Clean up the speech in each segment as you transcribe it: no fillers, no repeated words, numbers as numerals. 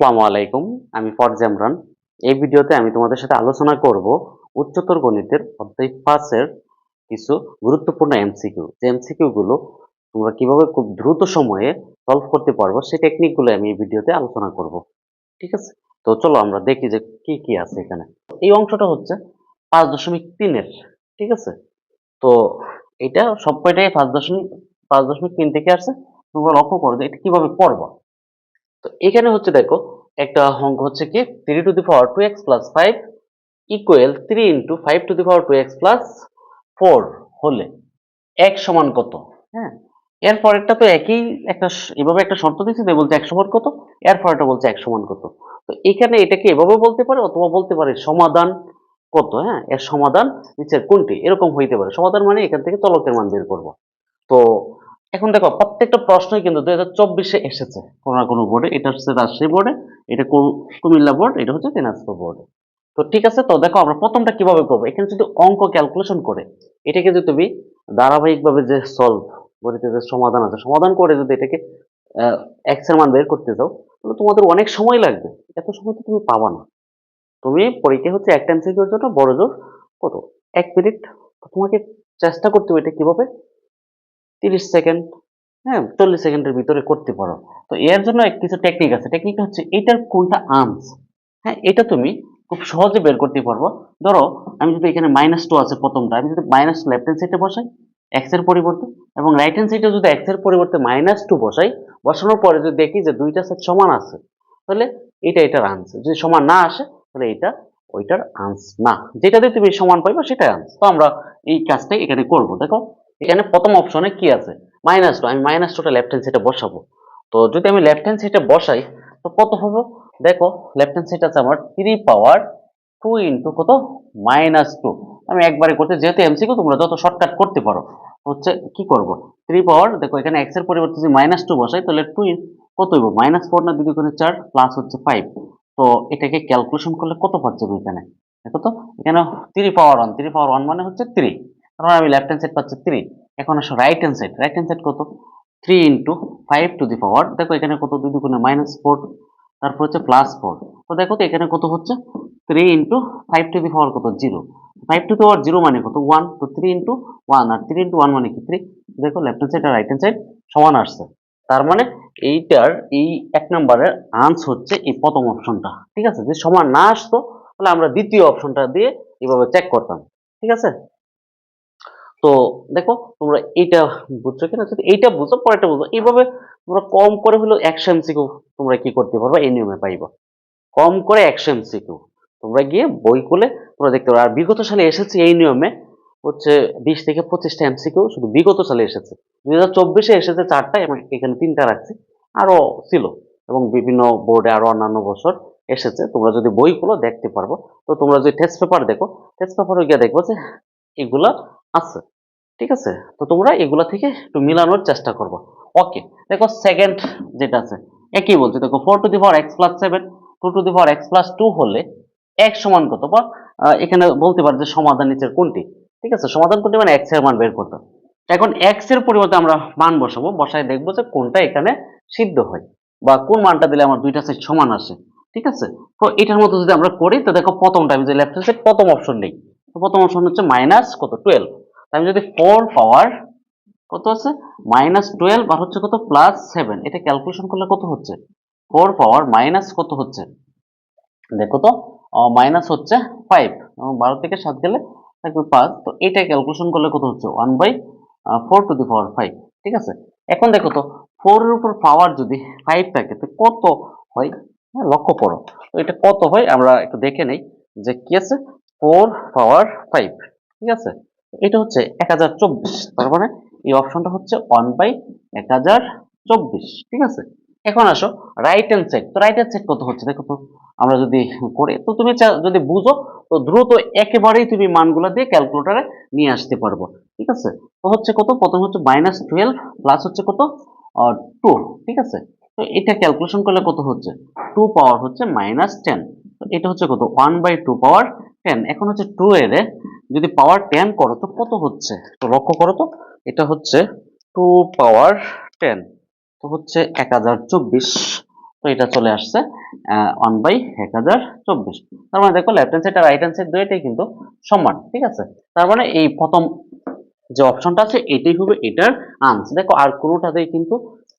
আসসালামু আলাইকুম। আমি ফরজ ইমরান। এই ভিডিওতে আমি তোমাদের সাথে আলোচনা করব উচ্চতর গণিতের অধ্যায় ৫ এর কিছু গুরুত্বপূর্ণ এমসিকিউ। যে এমসিকিউ গুলো তোমরা কিভাবে খুব দ্রুত সময়ে সলভ করতে পারবো সেই টেকনিক গুলো আমি এই ভিডিওতে আলোচনা করব। ঠিক আছে? তো চলো আমরা দেখি যে কি কি আছে এখানে। এই অংশটা হচ্ছে ৫.৩ এর। ঠিক আছে? তো এটা সবকয়টাই ৫.৩ থেকে আসছে। তোমরা লক্ষ্য করো যে এটা কিভাবে পড়বা। তো এখানে হচ্ছে দেখো একটা অঙ্ক হচ্ছে কি 3 to the power 2x plus 5 equal 3 into 5 to the power 2x plus 4 হলে x সমান কত। হ্যাঁ, এর পরেরটা তো একই একটা এভাবে একটা শর্ত দিচ্ছে যে বলছে x সমান কত, এর পরেরটা বলছে x সমান কত। তো এখানে এটাকে এভাবে বলতে পারে অথবা বলতে পারে সমাধান কত। হ্যাঁ, এর সমাধান নিচের কোনটি এরকম হইতে পারে। সমাধান মানে এখান থেকে চলকের মান বের করব। তো এখন দেখো প্রত্যেকটা প্রশ্নই কিন্তু 2024 এ এসেছে কোনো না কোনো বোর্ডে। এটা হচ্ছে রাজশাহী বোর্ডে, এটা কুমিল্লা বোর্ড, এটা হচ্ছে দিনাজপুর বোর্ডে। তো ঠিক আছে, তো দেখো আমরা প্রথমটা কিভাবে করবো। এখানে যদি অঙ্ক ক্যালকুলেশন করে এটাকে যদি তুমি ধারাবাহিকভাবে যে সলভ গণিতে যে সমাধান আছে সমাধান করে যদি এটাকে এক্স এর মান বের করতে যাও তাহলে তোমাদের অনেক সময় লাগবে। এত সময় তো তুমি পাবা না। তুমি পরীক্ষা হচ্ছে একটা এমসিকিউর জন্য বড় জোর কত 1 মিনিট। তোমাকে চেষ্টা করতে হবে এটা কিভাবে 30 সেকেন্ড, হ্যাঁ 40 সেকেন্ডের ভিতরে করতে পারো। তো এর জন্য কিছু টেকনিক আছে। টেকনিকটা হচ্ছে এটার কোনটা আর্মস। হ্যাঁ, এটা তুমি খুব সহজে বের করতে পারবো। ধরো আমি যদি এখানে -2 আছে প্রথমটা, আমি যদি -2 লেফট হ্যান্ড সাইডে বসাই এক্স এর পরিবর্তে, এবং রাইট হ্যান্ড সাইডে যদি এক্স এর পরিবর্তে -2 বসাই, বসানোর পরে যদি দেখি যে দুইটা সেট সমান আছে তাহলে এটা এটার আনসার। যদি সমান না আসে তাহলে এটা ওইটার আনসার না। যেটাতে তুমি সমান পাইবা সেটাই আনসার। তো আমরা এই কাজটাই এখানে করব। দেখো এখানে প্রথম অপশনে কি আছে -2, আমি -2টা লেফট হ্যান্ড সাইডে বসাবো। তো যদি আমি লেফট হ্যান্ড সাইডে বসাই তো কত হবে। দেখো লেফট হ্যান্ড সাইড আছে আমার 3 পাওয়ার 2 ইন্টু কত -2। আমি একবারে করতে, যেহেতু এমসিকিউ তোমরা যত শর্টকাট করতে পারো হচ্ছে কি করব 3 পাওয়ার, দেখো এখানে এক্স এর পরিবর্তে যদি -2 বসাই তাহলে 2 কত হইব -4 না 2 দুগুণে 4 প্লাস হচ্ছে 5। তো এটাকে ক্যালকুলেশন করলে কত পাচ্ছি আমি এখানে। দেখো তো এখানে 3 পাওয়ার 1, 3 পাওয়ার 1 মানে হচ্ছে 3। তারপর আমি লেফট হ্যান্ড সাইড পাচ্ছি 3। এখন আসো right hand side. Right hand side কত 3 ইন্টু 5 টু দি পাওয়ার, দেখো এখানে কত 2 দুগুণে -4, তারপর হচ্ছে +4। তো দেখো তো এখানে কত হচ্ছে 3 ইন্টু 5 টু দি পাওয়ার কত 0, 5 টু দি পাওয়ার 0 মানে কত 1। তো 3 ইন্টু 1 আর 3 ইন্টু 1 মানে কি 3। দেখো লেফট হ্যান্ড সাইড আর রাইট হ্যান্ড সাইড সমান আসছে। তার মানে এইটার এই এক নম্বরের আনসার হচ্ছে এই প্রথম অপশনটা। ঠিক আছে, যদি সমান না আসতো তাহলে আমরা দ্বিতীয় অপশনটা দিয়ে এভাবে চেক করতাম। ঠিক আছে, তো দেখো তোমরা এইটা বুঝছো কিনা। যদি এইটা বুঝো পরেরটা বুঝো, এইভাবে তোমরা কম করে হলেও 100 এমসিকিউ তোমরা কি করতে পারবা এই নিয়মে পাইবা। কম করে 100 এমসিকিউ তোমরা গিয়ে বই খুলে তোমরা দেখতে পারো। আর বিগত সালে এসেছে এই নিয়মে হচ্ছে 20 থেকে 25টা এমসিকিউ শুধু বিগত সালে এসেছে। 2024-এ এসেছে 4টা এবং এখানে 3টা রাখছি। আরো ছিল এবং বিভিন্ন বোর্ডে আরো অন্যান্য বছর এসেছে। তোমরা যদি বই খুলো দেখতে পারবো। তো তোমরা যদি টেস্ট পেপার দেখো, টেস্ট পেপারে গিয়ে দেখবো যে এগুলা আছে। ঠিক আছে, তো তোমরা এগুলা থেকে একটু মিলানোর চেষ্টা করবো। ওকে, দেখো সেকেন্ড যেটা আছে একই বলছে। দেখো 4 to the power x plus 7, 2 to the power x plus 2 হলে x সমান কত। বা এখানে বলতে পারে যে সমাধান নিচের কোনটি। ঠিক আছে, সমাধান কোনটি মানে x এর মান বের করতে। এখন x এর পরিবর্তে আমরা মান বসাবো, বসায় দেখবো যে কোনটা এখানে সিদ্ধ হয় বা কোন মানটা দিলে আমার দুইটা সাইড সমান আসে। ঠিক আছে, তো এটার মতো যদি আমরা করি তো দেখো প্রথমটা আমি যে লেফট হ্যান্ড সাইড প্রথম অপশন নেই। তো প্রথম অপশন হচ্ছে মাইনাস কত 12। আমি যদি 4 পাওয়ার কত আছে -12 আর হচ্ছে কত +7, এটা ক্যালকুলেশন করলে কত হচ্ছে 4 পাওয়ার মাইনাস কত হচ্ছে দেখো তো মাইনাস হচ্ছে 5 এবং 12 থেকে 7 গেলে থাকবে 5। তো এটা ক্যালকুলেশন করলে কত হচ্ছে 1/4 টু দি পাওয়ার 5। ঠিক আছে, এখন দেখো তো 4 এর উপর পাওয়ার যদি 5 থাকে তো কত হয়। হ্যাঁ, লক্ষ্য করো তো এটা কত হয় আমরা একটু দেখে নেই যে কি আছে 4 পাওয়ার 5। ঠিক আছে, এটা হচ্ছে 1024। তার মানে এই অপশনটা হচ্ছে 1/1024। ঠিক আছে, এখন আসো রাইট হ্যান্ড সাইড। তো রাইট হ্যান্ড সাইড কত হচ্ছে দেখো তো আমরা যদি করে, তো তুমি যদি বুঝো তো দ্রুত একেবারেই তুমি মানগুলা দিয়ে ক্যালকুলেটরে নিয়ে আসতে পারবো। ঠিক আছে, তো হচ্ছে কত প্রথম হচ্ছে -12 প্লাস হচ্ছে কত 2। ঠিক আছে, তো এটা ক্যালকুলেশন করলে কত হচ্ছে 2 পাওয়ার হচ্ছে -10। তো এটা হচ্ছে কত 1/2 পাওয়ার 10। এখন হচ্ছে 2 এর যদি পাওয়ার 10 করো তো কত হচ্ছে, তো লক্ষ্য করো তো এটা হচ্ছে 2 পাওয়ার 10, তো হচ্ছে 1024 তো এটা চলে আসছে 1/1024। তার মানে দেখো লেফট হ্যান্ড সাইড আর রাইট হ্যান্ড সাইড দুইটাই কিন্তু সমান, ঠিক আছে। তার মানে এই প্রথম যে অপশনটা আছে এটাই হবে এটার আনসার। দেখো আর কোনোটাতেই কিন্তু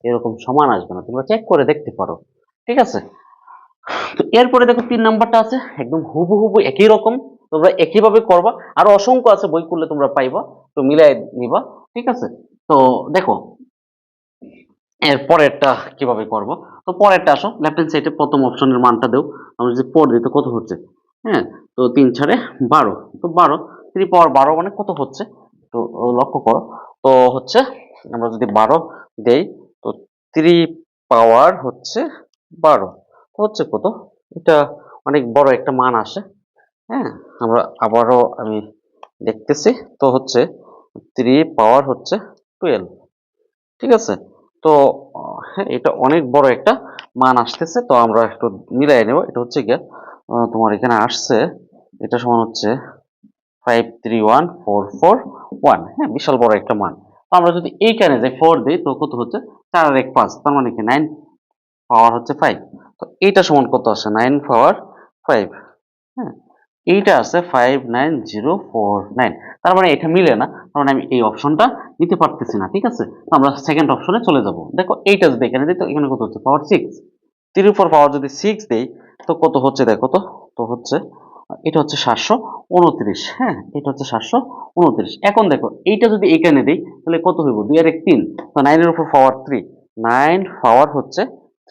এরকম সমান আসবে না, তোমরা চেক করে দেখতে পারো, ঠিক আছে। তো এরপরে দেখো 3 নাম্বারটা আছে একদম হুবহু একই রকম, তোমরা একইভাবে করবা। আরো অসংখ্য আছে, বই করলে তোমরা পাইবা, তো মিলাই নিবা, ঠিক আছে। তো দেখো এর পরেরটা কিভাবে করব। তো পরেরটা আসো, লেফট হ্যান্ড সাইডে প্রথম অপশনের মানটা দেও। আমরা যদি 4 দিই তো কত হচ্ছে, হ্যাঁ। তো 3 ছড়ে 12, তো 12 3 পাওয়ার 12 মানে কত হচ্ছে, তো লক্ষ্য করো। তো হচ্ছে আমরা যদি 12 দেই, তো 3 পাওয়ার হচ্ছে 12 হচ্ছে কত, এটা অনেক বড় একটা মান আসে, হ্যাঁ। আমরা আবারও আমি দেখতেছি, তো হচ্ছে 3 পাওয়ার হচ্ছে 12, ঠিক আছে। তো হ্যাঁ, এটা অনেক বড় একটা মান আসতেছে, তো আমরা একটু মিলাই নেব। এটা হচ্ছে গিয়ে তোমার এখানে আসছে, এটা সমান হচ্ছে 531441, হ্যাঁ, বিশাল বড় একটা মান। তো আমরা যদি এইখানে যে 4 দিই তো কত হচ্ছে, 4 আর 1 5, তার মানে কি 9 পাওয়ার হচ্ছে 5। তো এইটা সমান কত আসে, 9 পাওয়ার 5, হ্যাঁ। এইটা আছে 59049, তার মানে এটা মিলে না, তার মানে আমি এই অপশনটা নিতে পারতেছি না, ঠিক আছে। তো আমরা সেকেন্ড অপশনে চলে যাব। দেখো এইটা যদি এখানে দিই তো এখানে কত হচ্ছে, পাওয়ার 6, 3 এর উপর পাওয়ার যদি 6 দেই তো কত হচ্ছে দেখো তো। তো হচ্ছে এটা হচ্ছে 729, হ্যাঁ, এটা হচ্ছে 729। এখন দেখো এইটা যদি এখানে দিই তাহলে কত হইব, 2 আর 1 3, তো 9 এর উপর পাওয়ার 3, 9 পাওয়ার হচ্ছে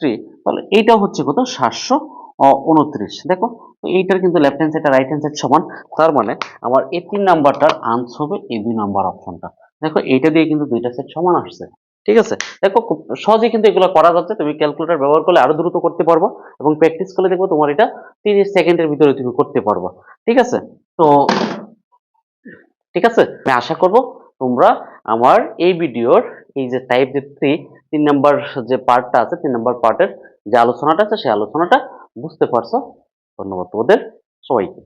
3, তাহলে এইটাও হচ্ছে কত, 729। দেখো তো এইটার কিন্তু লেফট হ্যান্ড সাইড আর রাইট হ্যান্ড সাইড সমান, তার মানে আমার এই 3 নাম্বারটার আনসার হবে এই 2 নাম্বার অপশনটা। দেখো এইটা দিয়ে কিন্তু দুইটা সেট সমান আসছে, ঠিক আছে। দেখো খুব সহজে কিন্তু এগুলো করা যাচ্ছে, তুমি ক্যালকুলেটর ব্যবহার করলে আরো দ্রুত করতে পারবো, এবং প্র্যাকটিস করলে দেখবো তোমার এটা 30 সেকেন্ডের ভিতরে তুমি করতে পারবা, ঠিক আছে। তো ঠিক আছে, আমি আশা করব তোমরা আমার এই ভিডিওর এই যে টাইপ যে 3 নাম্বার যে পার্টটা আছে, 3 নাম্বার পার্টের যে আলোচনাটা আছে সেই আলোচনাটা বুঝতে পারছো। ধন্যবাদ তোমাদের সবাইকে।